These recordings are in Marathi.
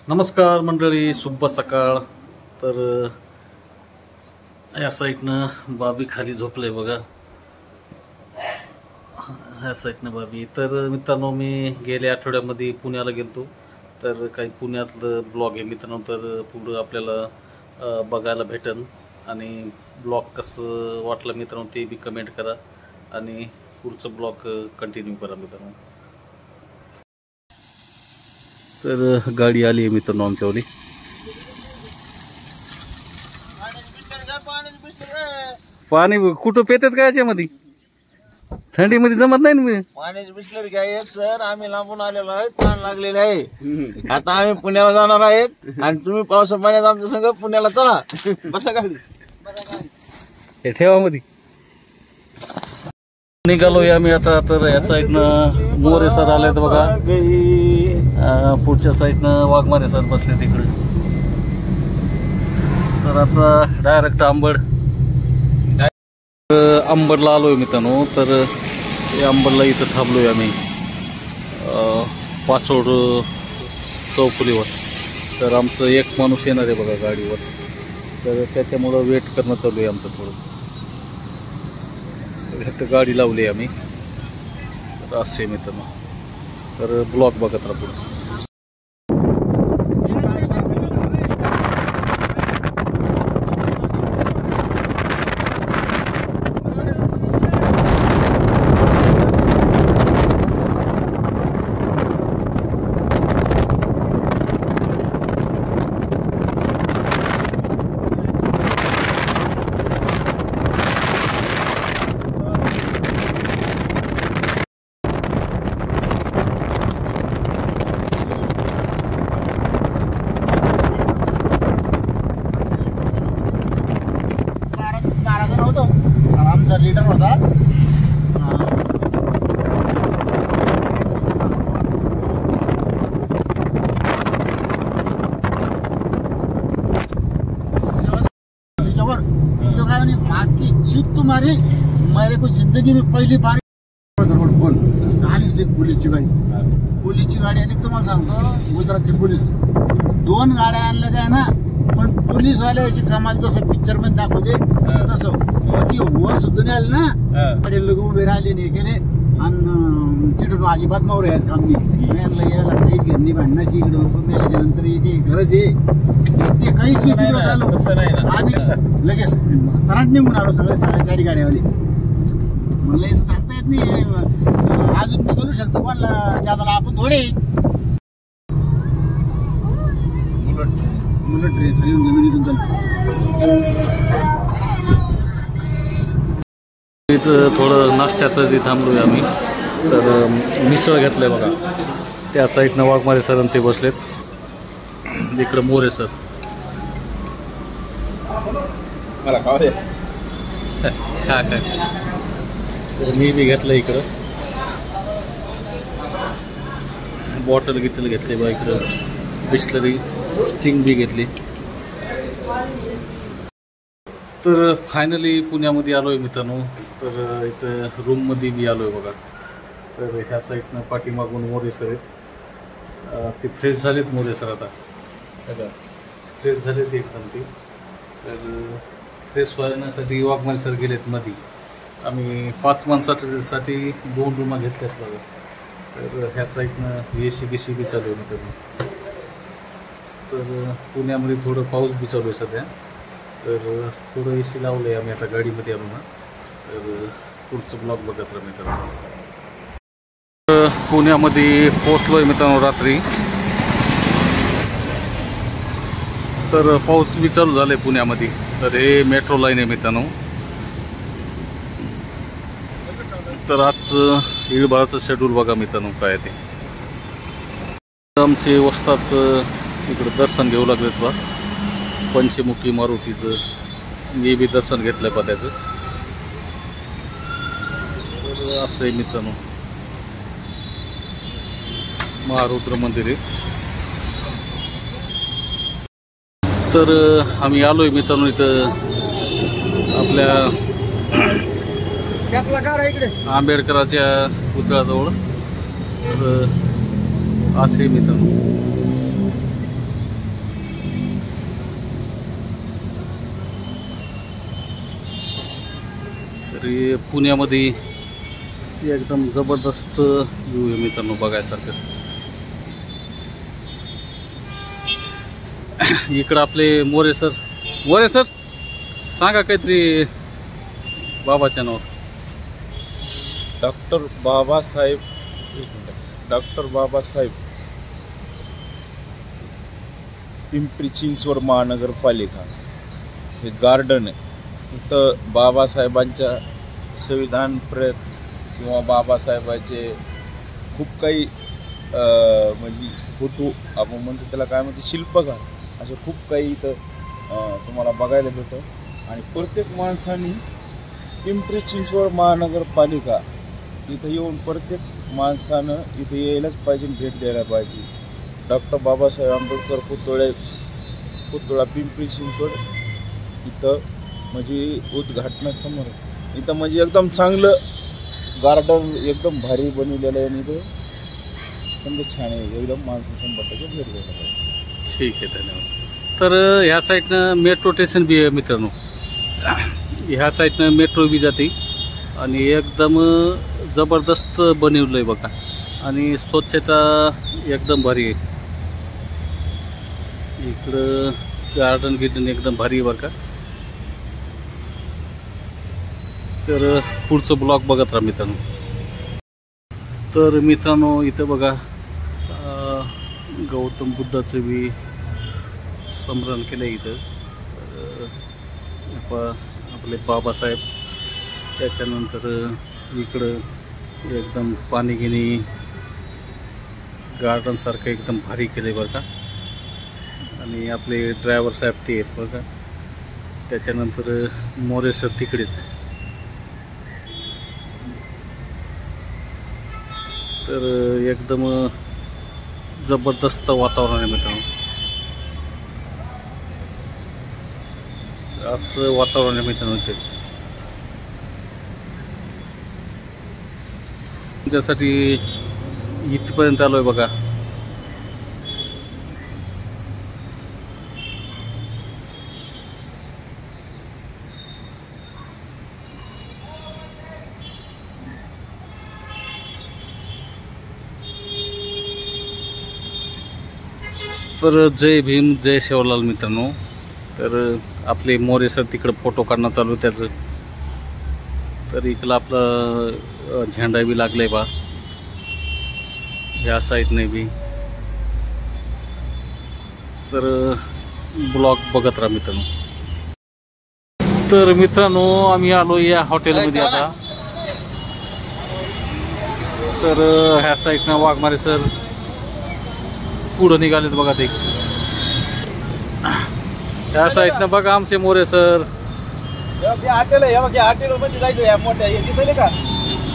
नमस्कार मंडळी, शुभ सकाळ. तर या साईडनं बाबी खाली झोपले बघा, ह्या साईडनं बाबी. तर मित्रांनो, मी गेल्या आठवड्यामध्ये पुण्याला गेलतो, तर काही पुण्यातलं ब्लॉग आहे मित्रांनो, तर पुढं आपल्याला बघायला भेटेल. आणि ब्लॉग कसं वाटलं मित्रांनो ते बी कमेंट करा आणि पुढचं ब्लॉग कंटिन्यू करा मित्रांनो. तर गाडी आली आहे मित्रांनो आमच्यावाली. पाणी कुठं पेतात का याच्यामध्ये? थंडीमध्ये जमत नाही ना. पाण्याची बिस्लरी घ्या एक सर, आम्ही लांबून आलेलो आहे, ताण लागलेले आहे. आता आम्ही पुण्याला जाणार आहेत आणि तुम्ही पावसा पाण्यात आमच्या संग पुण्याला चला. बसा गाडी, हे ठेवा मध्ये. निघालोय आम्ही आता. तर या साईडनं मोरे सर आलेत बघा, पुढच्या साईडनं वाघमारे सर बसले तिकडे. तर आता डायरेक्ट अंबडला आलोय मित्रांनो. तर अंबडला इथं थांबलोय आम्ही पाचोड चौफुलीवर. तर आमचं एक माणूस येणार आहे बघा गाडीवर, तर त्याच्यामुळं वेट करणं चालू आहे आमचं थोडं. तर गाडी लावली आम्ही. तर असे मित्रांनो, तर ब्लॉग बघत राहा पुढे. आमचा लीडर होता. जो काय म्हणे, बाकी चिप तुम्हारी मेरे को जिंदगी में पहिली बार फोन आलीच पोलीसची गाडी. आणि तुम्हाला सांगतो, गुजरातची पोलीस 2 गाड्या आणल्या त्या ना, पण पोलीसवाल्याची कमाल जसं पिक्चर मध्ये दाखवते तसं ती वर सुद्धा नाही आली ना. लोक उभे राहिले नाही गेले आणि तिथून अजिबात मावर यायचं काम नाही. यायला काहीच घेत नाही भांडणाची. इकडे लोक मेल्याच्या नंतर येते गरज आहे ते काहीच नाही. आम्ही लगेच सराट निघून आलो, सगळे 4.5 गाड्यावाले. म्हणलं असं सांगता येत नाही, अजून मी करू शकतो पण ज्यादा आपण थोडे बुलेट ट्रेन खाली जमिनीतून चालतो. इथं थोडं नाश्त्यातच थांबलोय आम्ही. तर मिसळ घेतलंय बघा, त्या साईडनं वाघमारे सर ते बसलेत, इकडं मोरे सर. मला काय काय तर मी बी घेतलं इकडं. बॉटल घेतली बघा इकडं, बिस्लरी स्टिंग बी घेतली. तर फायनली पुण्यामध्ये आलोय मित्रांनो. तर इथं रूममध्ये बी आलोय बघा. तर ह्या साईडनं पाठीमागून मोरे सर आहेत, ते फ्रेश झालेत मोरे सर. आता बघा फ्रेश झालेत एकदम ते. तर फ्रेश होण्यासाठी वाघमारे सर गेलेत मध्ये. आम्ही 5 माणसासाठी 2 रूमा घेतल्यात बघा. तर ह्या साईडनं एसी बी चालू आहे मित्रांनो. तर पुण्यामध्ये थोडं पाऊस बी चालू आहे सध्या. तर थोडं एसी लावलं आहे आम्ही आता गाडीमध्ये आलो ना. तर पुढचं ब्लॉग बघत राहा मित्रांनो. पुण्यामध्ये पोचलो आहे मित्रांनो रात्री. तर पाऊस बी चालू झाला आहे पुण्यामध्ये. तर हे मेट्रो लाईन आहे मित्रांनो. तर आजचं इळबाळाचं शेड्यूल बघा मित्रांनो काय ते. आमचे वस्तात इकडं दर्शन घेऊ लागलेत बा, पंचमुखी मारुतीचं. मी बी दर्शन घेतलंय बा त्याचं. तर असं आहे मित्रांनो, महारुद्र मंदिर आहे. तर आम्ही आलोय मित्रांनो इथं आपल्या आंबेडकराच्या पुतळ्याजवळ. तर असे मित्रांनो तरी पुण्यामध्ये एकदम जबरदस्त व्ह्यू आहे मित्रांनो बघायसारखं. इकडं आपले मोरे सर सांगा काहीतरी बाबाच्या नावावर. डॉक्टर बाबासाहेब पिंपरी चिंचवड महानगरपालिका हे गार्डन आहे. इथं बाबासाहेबांच्या संविधान प्रयत्न किंवा बाबासाहेबांचे खूप काही म्हणजे फोटो आपण म्हणतो त्याला काय म्हणते शिल्पकार असे खूप काही इथं तुम्हाला बघायला भेटतं. आणि प्रत्येक माणसाने पिंपरी चिंचवड महानगरपालिका इथं येऊन प्रत्येक माणसानं इथं यायलाच पाहिजे, भेट द्यायला पाहिजे. डॉक्टर बाबासाहेब आंबेडकर पुतळा पिंपरी चिंचवड इथं म्हणजे उद्घाटनासमोर इथं म्हणजे एकदम चांगलं गार्डन एकदम भारी बनवलेलं आहे आणि इथं समजा छान आहे एकदम. माणसं 100% भेट द्यायला पाहिजे. ठीक आहे, धन्यवाद. तर ह्या साईडनं मेट्रो स्टेशन बी आहे मित्रांनो. ह्या साईडनं मेट्रो बी जाते आणि एकदम जबरदस्त बनवलं आहे बघा. आणि स्वच्छता एकदम भारी आहे. इकडं गार्डन एकदम भारी आहे बरं का. तर पुढचं ब्लॉग बघत राहा मित्रांनो. तर मित्रांनो इथं बघा गौतम बुद्धाचं बी स्मरण केलं इथं. आपले बाबासाहेब. त्याच्यानंतर इकडं एकदम पाणी घेणे गार्डन सारखं एकदम भारी केलं बरं का. आणि आपले ड्रायव्हर साहेब ते आहेत बरं का. त्याच्यानंतर मोरे सर तिकडेत. तर एकदम जबरदस्त वातावरण आहे मित्रांनो. असं वातावरण आहे मित्रांनो इथे. त्यासाठी इथपर्यंत आलोय बघा. तर जय भीम जय शिवलाल मित्रांनो. तर आपले मोरे सर तिकडं फोटो काढणं चालू त्याचं. तर इकडं आपलं झेंडा बी लागलाय बा ह्या साईडने बी. तर ब्लॉग बघत राहा मित्रांनो. तर मित्रांनो आम्ही आलो या हॉटेलमध्ये आता. तर ह्या साईडनं वाघमारे सर पुढं निघालेत बघा. ते ह्या साईडनं बघा आमचे मोरे सर.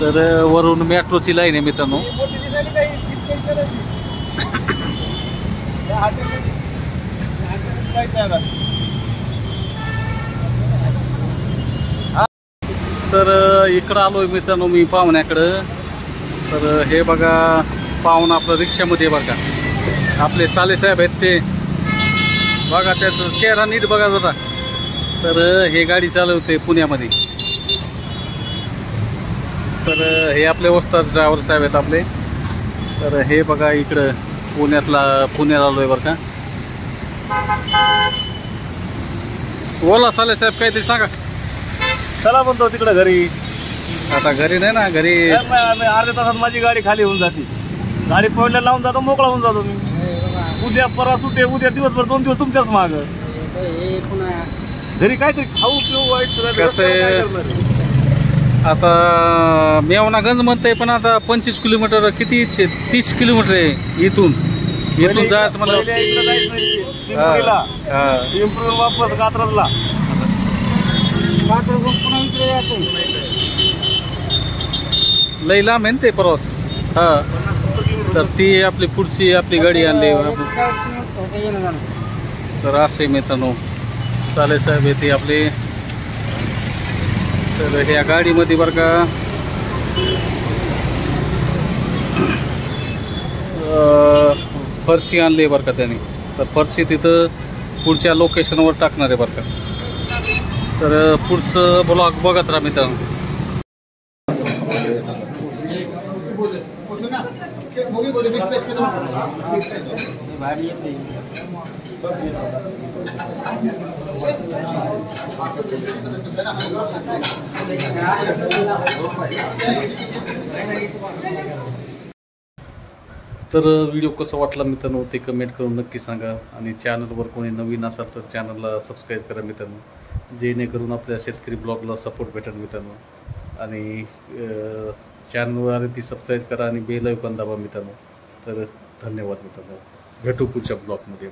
तर वरून मेट्रोची लाईन आहे मित्रांनो. तर इकडं आलोय मित्रांनो मी पाहुण्याकडं. तर हे बघा पाहुणा आपलं रिक्षामध्ये बघा. आपले साले साहेब आहेत ते बघा. त्याचा चेहरा नीट बघा जरा. तर हे गाडी चालवते पुण्यामध्ये. तर हे आपले वस्ताद ड्रायव्हर साहेब आहेत आपले. तर हे बघा इकडं पुण्याला आलोय बरं का. बोला साले साहेब काहीतरी सांगा. चला म्हणतो तिकडं घरी. आता घरी नाही ना. घरी अर्ध्या तासात माझी गाडी खाली होऊन जाते. गाडी पॉईंटला लावून जातो, मोकळा होऊन जातो मी. उद्या परवा सुटे, उद्या दिवसभर 2 दिवस तुमच्याच माग. घरी काहीतरी खाऊ पिऊ कसं आहे आता मेवनागंज म्हणतंय पण आता 25 किलोमीटर किती 30 किलोमीटर आहे इथून जायचं म्हणलं. पिंपरीहून वापस कात्रजला. लई लांब आहे ना ते प्रवास. हा तर ती आपली पुढची आपली गाडी आणली. तर असे मित्रांनो साले साहेब येते आपले. तर ह्या गाडीमध्ये बरं का फरशी आणली बरं का त्याने. तर फरशी तिथं पुढच्या लोकेशनवर टाकणार आहे बरं का. तर पुढचं ब्लॉग बघत राहा मित्रांनो. सुना मूवी को बिग साइज कितना भारी है तर व्हिडिओ कसा वाटला मित्रांनो ते कमेंट करून नक्की सांगा आणि चॅनलवर कोणी नवीन असाल तर चॅनलला सबस्क्राईब करा मित्रांनो, जेणेकरून आपल्या शेतकरी ब्लॉगला सपोर्ट भेटेल मित्रांनो. आणि चॅनलवर आले ती सबस्क्राईब करा आणि बेल आयकॉन दाबा मित्रांनो. तर धन्यवाद मित्रांनो, भेटू पुढच्या ब्लॉगमध्ये.